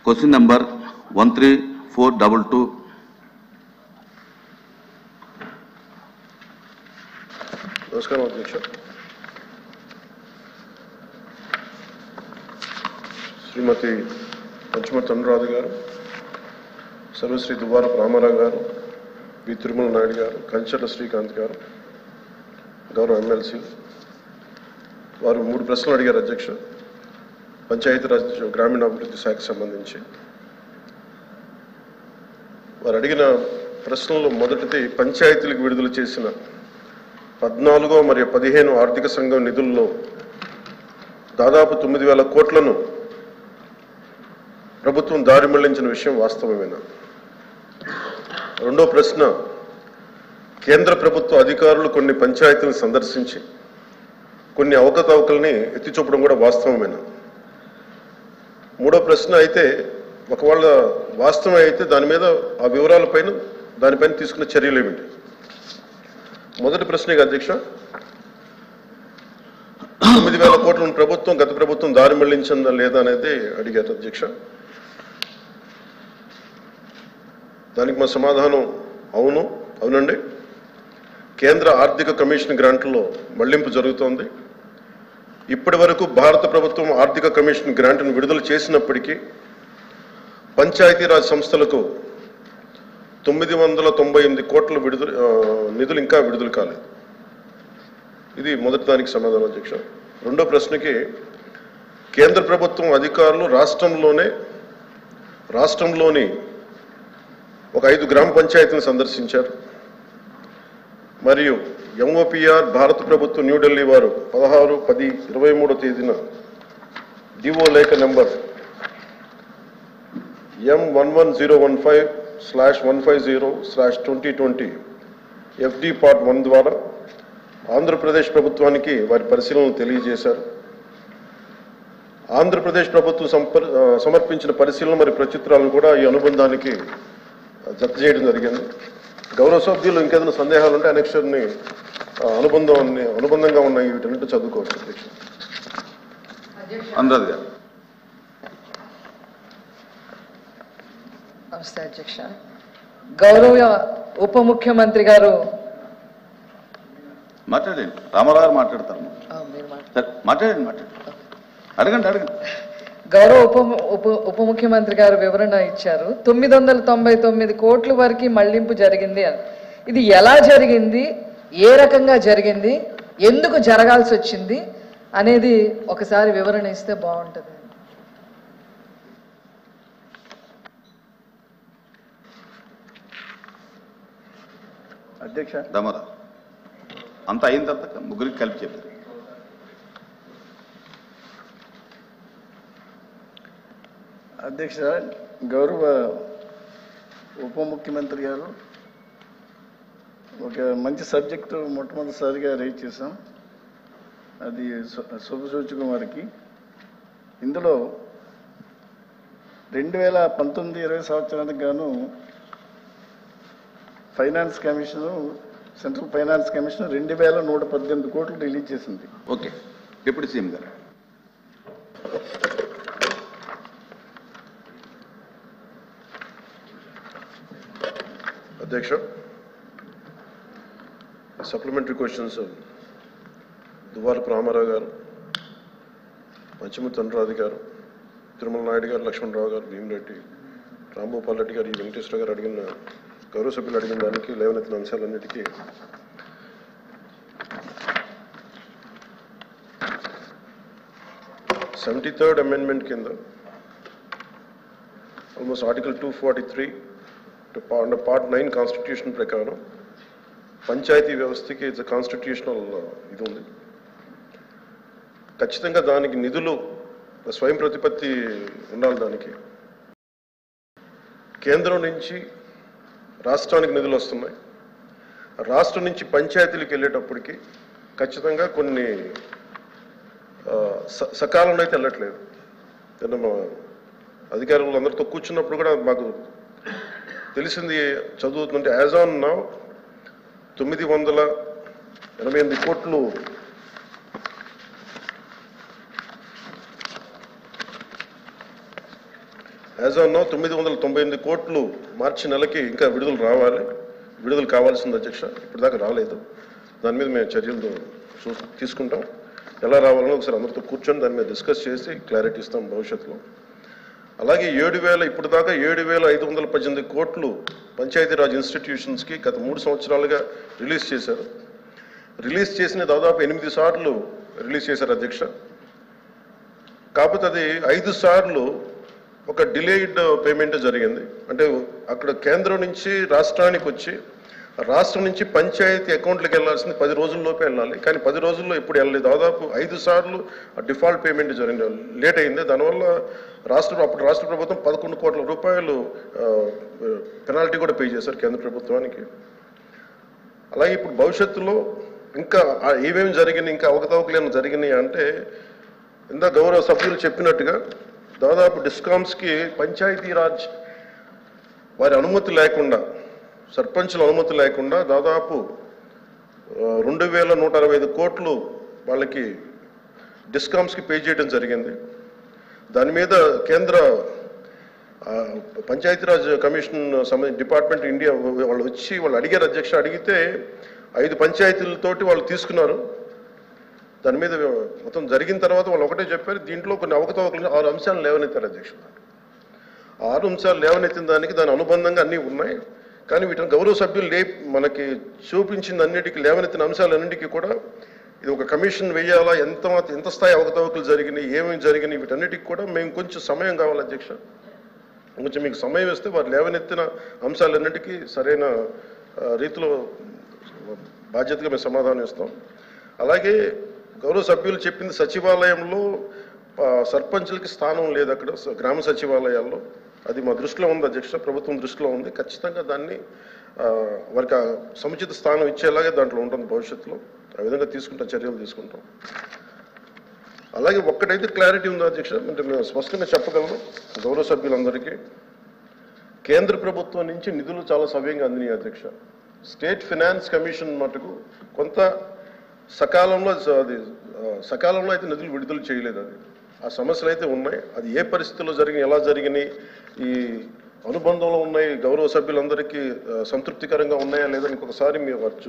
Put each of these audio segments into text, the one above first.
Question number 13422. నమస్కారం అధ్యక్ష. శ్రీమతి పంచమర్తి అనురాధ గారు, సర్వశ్రీ దువ్వారపు రామారావు గారు, వి తిరుమల నాయుడు గారు, కంచర్ల శ్రీకాంత్ గారు, గౌరవ ఎమ్మెల్సీ వారు 3 ప్రశ్నలు అడిగారు అధ్యక్ష. పంచాయతీరాజ్ గ్రామీణాభివృద్ధి శాఖకు సంబంధించి వారు అడిగిన ప్రశ్నల్లో మొదటిది పంచాయతీలకు విడుదల చేసిన 14 మరియు 15 ఆర్థిక సంఘం నిధుల్లో దాదాపు 9,000 కోట్లను ప్రభుత్వం దారి మళ్లించిన విషయం వాస్తవమేనా? రెండో ప్రశ్న, కేంద్ర ప్రభుత్వ అధికారులు కొన్ని పంచాయతీలను సందర్శించి కొన్ని అవకతవకల్ని ఎత్తి చూపడం కూడా వాస్తవమేనా? మూడో ప్రశ్న అయితే ఒకవేళ వాస్తవం అయితే దాని మీద ఆ దానిపైన తీసుకున్న చర్యలు ఏమిటి? మొదటి ప్రశ్నగా అధ్యక్ష, 9,000 కోట్లను గత ప్రభుత్వం దారి మళ్లించిందా లేదా అనేది అడిగారు అధ్యక్ష. దానికి మా సమాధానం అవునండి. కేంద్ర ఆర్థిక కమిషన్ గ్రాంట్లో మళ్లింపు జరుగుతోంది. ఇప్పటి వరకు భారత ప్రభుత్వం ఆర్థిక కమిషన్ గ్రాంట్ను విడుదల చేసినప్పటికీ పంచాయతీరాజ్ సంస్థలకు 998 కోట్ల నిధులు ఇంకా విడుదల కాలేదు. ఇది మొదటి దానికి సమాధానం అధ్యక్ష. రెండో ప్రశ్నకి, కేంద్ర ప్రభుత్వం అధికారులు రాష్ట్రంలోని ఒక 5 గ్రామ పంచాయతీలను సందర్శించారు. మరియు ఎంఓపిఆర్ భారత ప్రభుత్వం న్యూఢిల్లీ వారు 16/10/23 తేదీన డిఓ లేఖ నెంబర్ M11015/150/2020 FD Part 1 ద్వారా ఆంధ్రప్రదేశ్ ప్రభుత్వానికి వారి పరిశీలనలు తెలియజేశారు. ఆంధ్రప్రదేశ్ ప్రభుత్వం సమర్పించిన పరిశీలన మరియు ప్రచిత్రాలను కూడా ఈ అనుబంధానికి జత చేయడం జరిగింది. గౌరవ సభ్యులు ఇంకేదైనా సందేహాలు ఉంటే అనెక్షర్ని అనుబంధంగా ఉన్న వీటన్నిటి చదువుకోవచ్చు అధ్యక్ష. అనురాధ గారు. నమస్తే అధ్యక్ష. గౌరవ ఉప ముఖ్యమంత్రి గారు మాట్లాడండి. రామారావు గారు మాట్లాడతారు. మాట్లాడండి. అడగండి. గౌరవ ఉప ముఖ్యమంత్రి గారు వివరణ ఇచ్చారు. 999 కోట్ల వరకు మళ్లింపు జరిగింది అని. ఇది ఎలా జరిగింది, ఏ రకంగా జరిగింది, ఎందుకు జరగాల్సి వచ్చింది అనేది ఒకసారి వివరణ ఇస్తే బాగుంటుంది. అధ్యక్ష, రామారావు అంత అయిన తర్వాత ముగ్గురికి కలిపి చెప్పారు. అధ్యక్ష, గౌరవ ఉప ముఖ్యమంత్రి గారు ఒక మంచి సబ్జెక్టు మొట్టమొదటిసారిగా రైజ్ చేశాం. అది శుభసూచకం వారికి. ఇందులో 2019-20 సంవత్సరానికి గాను finance commission, central finance commission 2118 కోట్లు రిలీజ్ చేసింది. ఓకే, డిప్యూటీ సీఎం గారు. అధ్యక్ష, సప్లిమెంటరీ క్వశ్చన్స్ దువ్వారపు రామారావు గారు, పంచమర్తి అనురాధ గారు, తిరుమల నాయుడు గారు, లక్ష్మణరావు గారు, భీమిరెడ్డి, రాంభూపాల్ రెడ్డి గారు, వెంకటేశ్వర గారు అడిగిన గౌరవ సభ్యులు అడిగిన దానికి లేవనెత్తిన అంశాలన్నిటికీ థర్డ్ అమెండ్మెంట్ కింద ఆల్మోస్ట్ ఆర్టికల్ 243 పార్ట్ 9 కాన్స్టిట్యూషన్ ప్రకారం పంచాయతీ వ్యవస్థకి ఇట్స్ కాన్స్టిట్యూషనల్ ఇది ఉంది. ఖచ్చితంగా దానికి నిధులు స్వయం ప్రతిపత్తి ఉండాలి. దానికి కేంద్రం నుంచి రాష్ట్రానికి నిధులు వస్తున్నాయి. రాష్ట్రం నుంచి పంచాయతీలకు వెళ్ళేటప్పటికి ఖచ్చితంగా కొన్ని సకాలంలో అయితే వెళ్ళట్లేదు. అధికారులు అందరితో కూర్చున్నప్పుడు కూడా మాకు తెలిసింది చదువుతుంటే యాజ్ ఆన్ నౌ 988 కోట్లు యాజ్ ఆన్ నో 998 కోట్లు మార్చి నెలకి ఇంకా విడుదల కావాల్సింది అధ్యక్ష. ఇప్పటిదాకా రాలేదు. దాని మీద మేము చర్యలు తీసుకుంటాం. ఎలా రావాలని ఒకసారి అందరితో కూర్చొని దాని మీద డిస్కస్ చేసి క్లారిటీ ఇస్తాం భవిష్యత్తులో. అలాగే 7,000 ఇప్పటిదాకా 7,518 కోట్లు పంచాయతీరాజ్ ఇన్స్టిట్యూషన్స్కి గత 3 సంవత్సరాలుగా రిలీజ్ చేశారు. రిలీజ్ చేసిన దాదాపు 8 సార్లు రిలీజ్ చేశారు అధ్యక్ష. కాకపోతే అది 5 సార్లు ఒక డిలేడ్ పేమెంట్ జరిగింది. అంటే అక్కడ కేంద్రం నుంచి రాష్ట్రానికి వచ్చి రాష్ట్రం నుంచి పంచాయతీ అకౌంట్లకు వెళ్లాల్సింది 10 రోజుల్లోపే వెళ్ళాలి. కానీ 10 రోజుల్లో ఎప్పుడు వెళ్ళలేదు. దాదాపు 5 సార్లు డిఫాల్ట్ పేమెంట్ జరిగింది, లేట్ అయింది. దానివల్ల అప్పుడు రాష్ట్ర ప్రభుత్వం 11 కోట్ల రూపాయలు పెనాల్టీ కూడా పే చేశారు కేంద్ర ప్రభుత్వానికి. అలాగే ఇప్పుడు భవిష్యత్తులో ఇంకా ఏమేమి జరిగినాయి, ఇంకా అవకతవకలు ఏమైనా జరిగినాయి అంటే, ఇందా గౌరవ సభ్యులు చెప్పినట్టుగా దాదాపు డిస్కామ్స్కి పంచాయతీరాజ్ వారి అనుమతి లేకుండా, సర్పంచుల అనుమతి లేకుండా దాదాపు 2,165 కోట్లు వాళ్ళకి డిస్కామ్స్కి పే చేయడం జరిగింది. దాని మీద కేంద్ర పంచాయతీరాజ్ కమిషన్ డిపార్ట్మెంట్ ఇండియా వాళ్ళు వచ్చి వాళ్ళు అడిగారు అధ్యక్ష. అడిగితే 5 పంచాయతీలతోటి వాళ్ళు తీసుకున్నారు. దాని మీద మొత్తం జరిగిన తర్వాత వాళ్ళు ఒకటే చెప్పారు, దీంట్లో కొన్ని అవకతవకలు 6 అంశాలు లేవనెత్తారు అధ్యక్ష. 6 అంశాలు లేవనెత్తిన దానికి దాని అనుబంధంగా అన్నీ ఉన్నాయి. కానీ వీటిని గౌరవ సభ్యులు మనకి చూపించిన అన్నిటికీ, లేవనెత్తిన అంశాలన్నింటికీ కూడా ఇది ఒక కమిషన్ వేయాలా, ఎంత స్థాయి అవకతవకలు జరిగినాయి, ఏమేమి జరిగినాయి, వీటన్నిటికీ కూడా మేము కొంచెం సమయం కావాలి అధ్యక్ష. కొంచెం మీకు సమయం ఇస్తే వారు లేవనెత్తిన అంశాలన్నింటికీ సరైన రీతిలో బాధ్యతగా మేము సమాధానం ఇస్తాం. అలాగే గౌరవ సభ్యులు చెప్పింది, సచివాలయంలో సర్పంచులకి స్థానం లేదు అక్కడ గ్రామ సచివాలయాల్లో. అది మా దృష్టిలో ఉంది అధ్యక్ష, ప్రభుత్వం దృష్టిలో ఉంది. ఖచ్చితంగా దాన్ని వారికి సముచిత స్థానం ఇచ్చేలాగే దాంట్లో ఉంటుంది భవిష్యత్తులో. ఆ విధంగా చర్యలు తీసుకుంటాం. అలాగే ఒక్కటైతే క్లారిటీ ఉంది అధ్యక్ష, అంటే మేము స్పష్టంగా చెప్పగలను గౌరవ సభ్యులందరికీ, కేంద్ర ప్రభుత్వం నుంచి నిధులు చాలా సవ్యంగా అందినాయి అధ్యక్ష. స్టేట్ ఫైనాన్స్ కమిషన్ మటుకు కొంత సకాలంలో అయితే నిధులు విడుదల చేయలేదు. అది ఆ సమస్యలు అయితే ఉన్నాయి. అది ఏ పరిస్థితుల్లో జరిగినాయి, ఎలా జరిగినాయి, ఈ అనుబంధంలో ఉన్నాయి, గౌరవ సభ్యులందరికీ సంతృప్తికరంగా ఉన్నాయా లేదా ఇంకొకసారి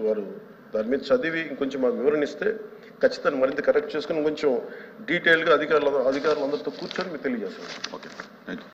వారు దాని మీద చదివి ఇంకొంచెం మాకు వివరణిస్తే ఖచ్చితంగా మరింత కరెక్ట్ చేసుకుని కొంచెం డీటెయిల్గా అధికారులందరితో కూర్చొని మీకు తెలియజేస్తాను. ఓకే.